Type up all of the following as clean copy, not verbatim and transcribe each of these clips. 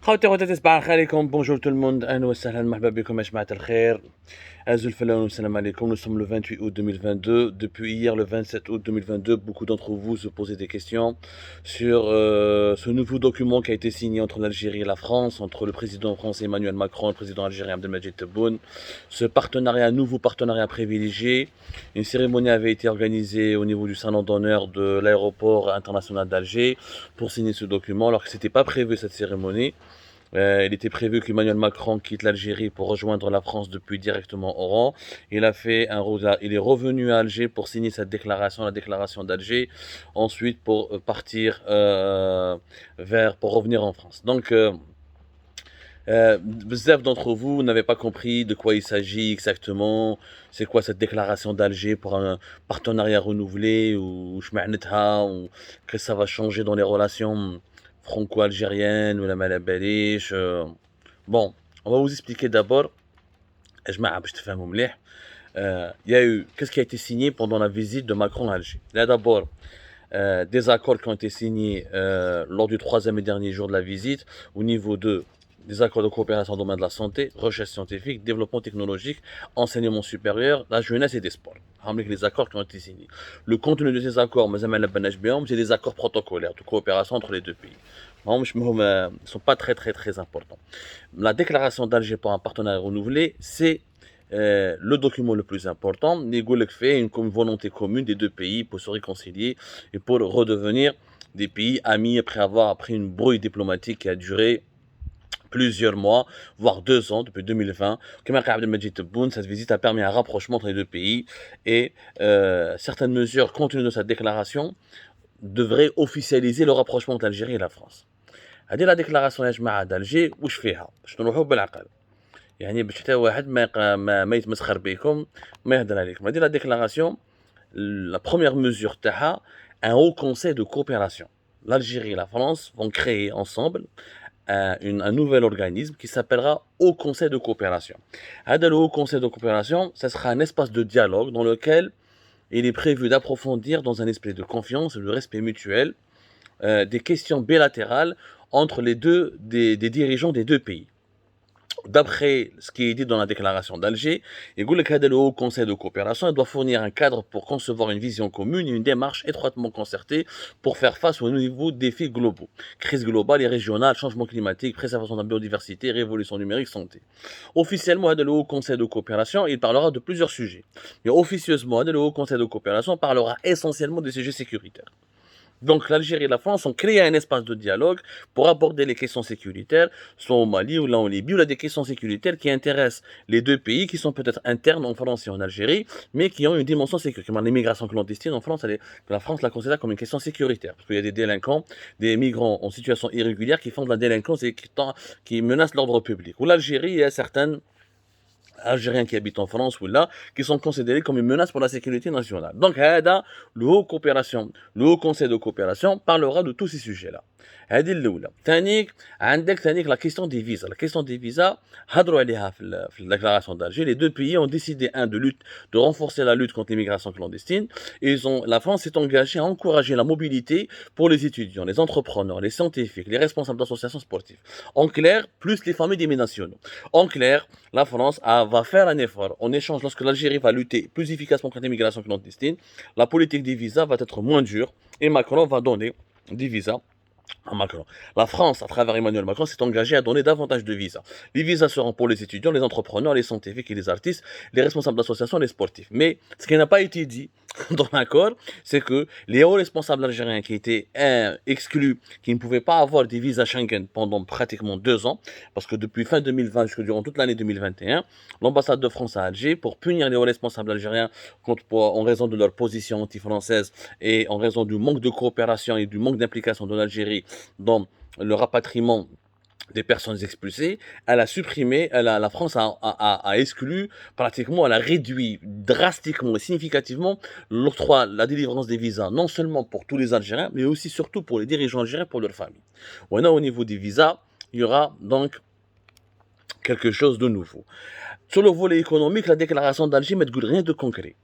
خوتي خواتاتي صباح الخير عليكم. بونجور tout le monde, اهلا وسهلا مرحبا بكم يا جماعة الخير. Azul Fellow, salam alaikum. Nous sommes le 28 août 2022. Depuis hier, le 27 août 2022, beaucoup d'entre vous se posaient des questions sur ce nouveau document qui a été signé entre l'Algérie et la France, entre le président français Emmanuel Macron et le président algérien Abdelmadjid Tebboune. Ce partenariat, nouveau partenariat privilégié. Une cérémonie avait été organisée au niveau du salon d'honneur de l'aéroport international d'Alger pour signer ce document, alors que ce n'était pas prévu cette cérémonie. Il était prévu qu'Emmanuel Macron quitte l'Algérie pour rejoindre la France depuis directement Oran. Il est revenu à Alger pour signer cette déclaration, la déclaration d'Alger, ensuite pour partir pour revenir en France. Donc, bzaf d'entre vous n'avez pas compris de quoi il s'agit exactement. C'est quoi cette déclaration d'Alger pour un partenariat renouvelé ou que ça va changer dans les relations franco-algériennes ou la malabaliche. Bon, on va vous expliquer d'abord. Il y a eu, qu'est-ce qui a été signé pendant la visite de Macron à Alger? Là d'abord, des accords qui ont été signés lors du troisième et dernier jour de la visite au niveau des accords de coopération dans le domaine de la santé, recherche scientifique, développement technologique, enseignement supérieur, la jeunesse et des sports. Les accords qui ont été signés. Le contenu de ces accords, c'est des accords protocolaires de coopération entre les deux pays. Ils ne sont pas très importants. La déclaration d'Alger pour un partenariat renouvelé, c'est le document le plus important. Négolek fait une volonté commune des deux pays pour se réconcilier et pour redevenir des pays amis après une brouille diplomatique qui a duré plusieurs mois, voire 2 ans, depuis 2020. Comme Abdelmadjid Tebboune, cette visite a permis un rapprochement entre les deux pays et certaines mesures contenues de cette déclaration devraient officialiser le rapprochement entre l'Algérie et la France. هذه la déclaration يا جماعة d'Alger واش فيها؟ باش نروحوا بالعقل. يعني باش حتى واحد ما يتمسخر بكم ما يهضر عليكم. هذه la déclaration, la première mesure تاعها un haut conseil de coopération. L'Algérie et la France vont créer ensemble un nouvel organisme qui s'appellera Haut Conseil de coopération. Le Haut Conseil de coopération, ce sera un espace de dialogue dans lequel il est prévu d'approfondir dans un esprit de confiance et de respect mutuel des questions bilatérales entre des dirigeants des deux pays. D'après ce qui est dit dans la déclaration d'Alger, le Haut Conseil de coopération doit fournir un cadre pour concevoir une vision commune et une démarche étroitement concertée pour faire face aux nouveaux défis globaux. Crise globale et régionale, changement climatique, préservation de la biodiversité, révolution numérique, santé. Officiellement, le Haut Conseil de coopération, il parlera de plusieurs sujets. Mais officieusement, le Haut Conseil de coopération parlera essentiellement des sujets sécuritaires. Donc l'Algérie et la France ont créé un espace de dialogue pour aborder les questions sécuritaires, soit au Mali ou là en Libye, où il y a des questions sécuritaires qui intéressent les deux pays, qui sont peut-être internes en France et en Algérie, mais qui ont une dimension sécuritaire. L'immigration clandestine en France, la France la considère comme une question sécuritaire, parce qu'il y a des délinquants, des migrants en situation irrégulière qui font de la délinquance et qui menacent l'ordre public. Ou l'Algérie, il y a certaines Algériens qui habitent en France ou là, qui sont considérés comme une menace pour la sécurité nationale. Donc, le Haut Conseil de coopération parlera de tous ces sujets-là. هذه الأولى. عندك la question des visas. La question des visas, هضروا عليها في la déclaration d'Alger. Les deux pays ont décidé, de renforcer la lutte contre l'immigration clandestine. La France s'est engagée à encourager la mobilité pour les étudiants, les entrepreneurs, les scientifiques, les responsables d'associations sportives. En clair, plus les familles des binationaux. En clair, la France va faire un effort. En échange, lorsque l'Algérie va lutter plus efficacement contre l'immigration clandestine, la politique des visas va être moins dure et Macron va donner des visas à Macron. La France, à travers Emmanuel Macron, s'est engagée à donner davantage de visas. Les visas seront pour les étudiants, les entrepreneurs, les scientifiques et les artistes, les responsables d'associations, les sportifs. Mais ce qui n'a pas été dit dans l'accord, c'est que les hauts responsables algériens qui étaient exclus, qui ne pouvaient pas avoir des visas Schengen pendant pratiquement 2 ans, parce que depuis fin 2020 jusqu'à durant toute l'année 2021, l'ambassade de France à Alger, pour punir les hauts responsables algériens en raison de leur position anti-française et en raison du manque de coopération et du manque d'implication de l'Algérie dans le rapatriement des personnes expulsées, elle a supprimé, la France a exclu, pratiquement, elle a réduit drastiquement et significativement la délivrance des visas, non seulement pour tous les Algériens, mais aussi surtout pour les dirigeants algériens, pour leurs familles. Au niveau des visas, il y aura donc quelque chose de nouveau. Sur le volet économique, la déclaration d'Alger ne dit rien de concret.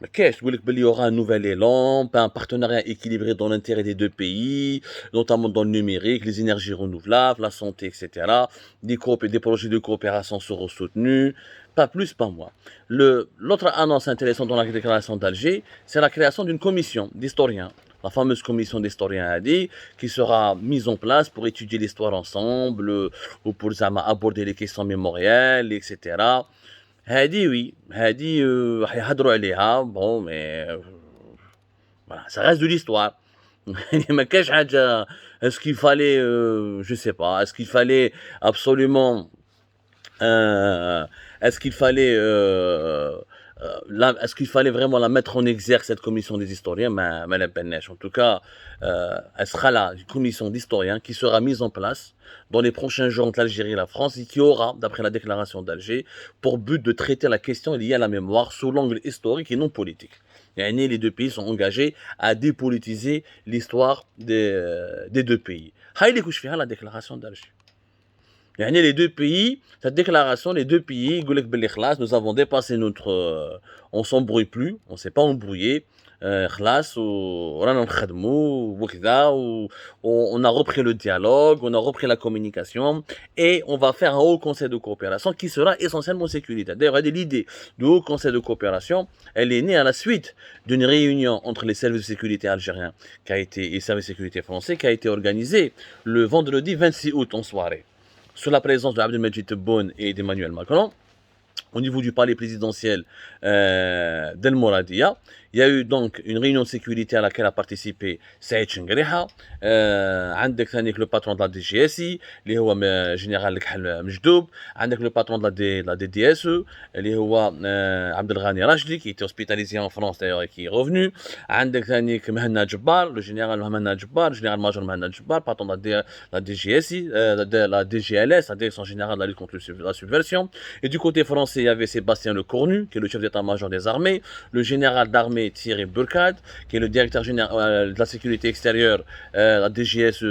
Mais qu'est-ce qu'il y aura un nouvel élan, un partenariat équilibré dans l'intérêt des deux pays, notamment dans le numérique, les énergies renouvelables, la santé, etc. Des projets de coopération seront soutenus, pas plus, pas moins. L'autre annonce intéressante dans la déclaration d'Alger, c'est la création d'une commission d'historiens. La fameuse commission d'historiens a dit, qui sera mise en place pour étudier l'histoire ensemble, ou pour aborder les questions mémorielles, etc. هادي oui, هادي راح يهضروا عليها bon mais voilà, ça reste de l'histoire. ما كاش حاجة. Est-ce qu'il fallait je sais pas, est-ce qu'il fallait absolument euh, est-ce qu'il fallait est-ce qu'il fallait vraiment la mettre en exergue, cette commission des historiens? Mais la peine. En tout cas, elle sera là, une commission d'historiens qui sera mise en place dans les prochains jours entre l'Algérie et la France et qui aura, d'après la déclaration d'Alger, pour but de traiter la question liée à la mémoire sous l'angle historique et non politique. Les deux pays sont engagés à dépolitiser l'histoire des deux pays. Haïli Kouchfiha, la déclaration d'Alger. Les deux pays, cette déclaration, les deux pays, nous avons dépassé notre. On s'embrouille plus, on ne s'est pas embrouillé. On a repris le dialogue, on a repris la communication et on va faire un haut conseil de coopération qui sera essentiellement sécuritaire. D'ailleurs, l'idée du haut conseil de coopération, elle est née à la suite d'une réunion entre les services de sécurité algériens et les services de sécurité français qui a été organisée le vendredi 26 août en soirée, sous la présence de Abdelmajid Tebboune et d'Emmanuel Macron, au niveau du palais présidentiel d'El Mouradia. Il y a eu donc une réunion de sécurité à laquelle a participé Saïd Chengriha, عندك ثانيك le patron de la DGSI, اللي هو général الكحل مجدوب, عندك le patron de la DDSE, اللي هو عبد الغني راشدي, qui était hospitalisé en France d'ailleurs et qui est revenu, عندك ثانيك مهنا جبار, le général مهنا جبار, le général-major مهنا جبار, patron de la DGSI, la DGLS, la Direction générale de la lutte contre la subversion. Et du côté français, il y avait Sébastien Lecornu, qui est le chef d'état-major des armées, le général d'armée Thierry Burkhardt, qui est le directeur général de la sécurité extérieure, la DGS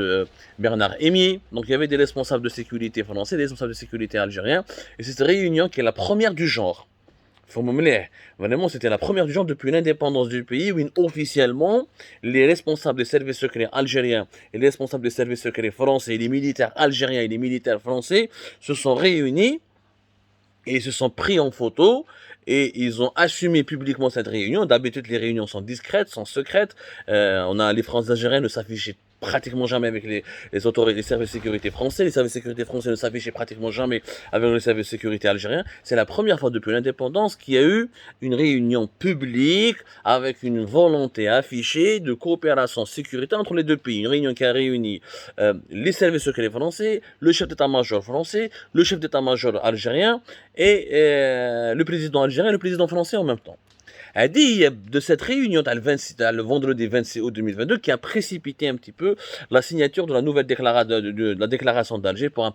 Bernard Emier. Donc il y avait des responsables de sécurité français, des responsables de sécurité algériens. Et cette réunion qui est la première du genre. Vraiment, c'était la première du genre depuis l'indépendance du pays où officiellement les responsables des services secrets algériens et les responsables des services secrets français et les militaires algériens et les militaires français se sont réunis et ils se sont pris en photo et ils ont assumé publiquement cette réunion. D'habitude, les réunions sont discrètes, sont secrètes. On a les Français algériens ne s'affichaient pratiquement jamais avec les autorités, les services de sécurité français. Les services de sécurité français ne s'affichaient pratiquement jamais avec les services de sécurité algériens. C'est la première fois depuis l'indépendance qu'il y a eu une réunion publique avec une volonté affichée de coopération sécuritaire entre les deux pays. Une réunion qui a réuni les services secrets français, le chef d'état-major français, le chef d'état-major algérien et le président algérien et le président français en même temps. A dit de cette réunion le vendredi 26 août 2022 qui a précipité un petit peu la signature de la nouvelle de la déclaration d'Alger pour un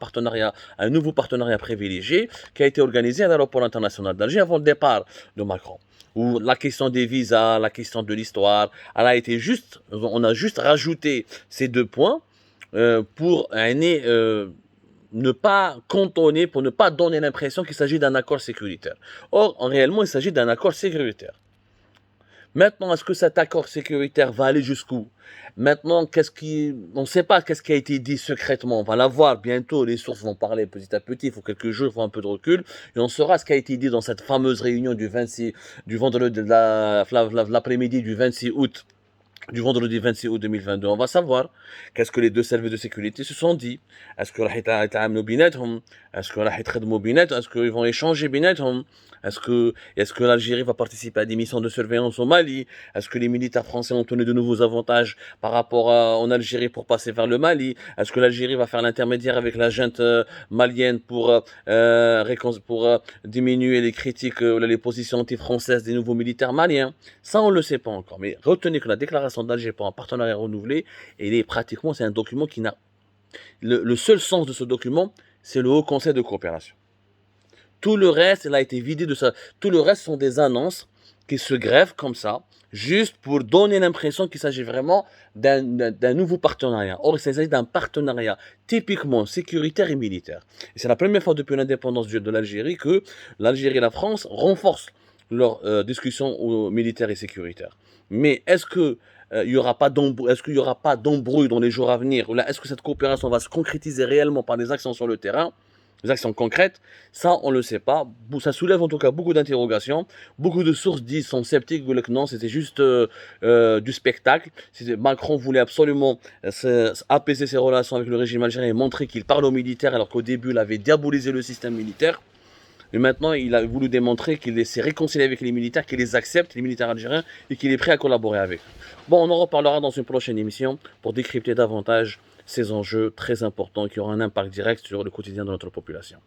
nouveau partenariat privilégié qui a été organisé à l'aéroport international d'Alger avant le départ de Macron. Où la question des visas, la question de l'histoire, on a juste rajouté ces deux points pour ne pas cantonner, pour ne pas donner l'impression qu'il s'agit d'un accord sécuritaire. Or, réellement, il s'agit d'un accord sécuritaire. Maintenant, est-ce que cet accord sécuritaire va aller jusqu'où? Maintenant, on ne sait pas qu'est-ce qui a été dit secrètement. On va la voir bientôt. Les sources vont parler petit à petit. Il faut quelques jours, il faut un peu de recul. Et on saura ce qui a été dit dans cette fameuse réunion du vendredi de l'après-midi du 26 août. Du vendredi 26 août 2022, on va savoir qu'est-ce que les deux services de sécurité se sont dit. Est-ce que est-ce qu'ils vont échanger بيناتهم? Est-ce que l'Algérie va participer à des missions de surveillance au Mali? Est-ce que les militaires français ont tenu de nouveaux avantages par rapport en Algérie pour passer vers le Mali? Est-ce que l'Algérie va faire l'intermédiaire avec la junte malienne pour diminuer les critiques, les positions anti-françaises des nouveaux militaires maliens? Ça, on ne le sait pas encore. Mais retenez que la déclaration d'Alger pour un partenariat renouvelé, c'est un document qui n'a... Le seul sens de ce document, c'est le Haut Conseil de coopération. Tout le reste, il a été vidé de ça. Tout le reste sont des annonces qui se greffent comme ça, juste pour donner l'impression qu'il s'agit vraiment d'un nouveau partenariat. Or, il s'agit d'un partenariat typiquement sécuritaire et militaire. Et c'est la première fois depuis l'indépendance de l'Algérie que l'Algérie et la France renforcent leurs discussions militaires et sécuritaires. Mais est-ce que il y aura pas est-ce qu'il y aura pas d'embrouille dans les jours à venir? Ou là, est-ce que cette coopération va se concrétiser réellement par des actions sur le terrain, des actions concrètes? Ça, on ne le sait pas. Ça soulève en tout cas beaucoup d'interrogations. Beaucoup de sources disent, sont sceptiques, disent que non, c'était juste du spectacle. Macron voulait absolument apaiser ses relations avec le régime algérien et montrer qu'il parle aux militaires, alors qu'au début, il avait diabolisé le système militaire. Mais maintenant, il a voulu démontrer qu'il s'est réconcilié avec les militaires, qu'il les accepte, les militaires algériens, et qu'il est prêt à collaborer avec. Bon, on en reparlera dans une prochaine émission pour décrypter davantage ces enjeux très importants qui auront un impact direct sur le quotidien de notre population.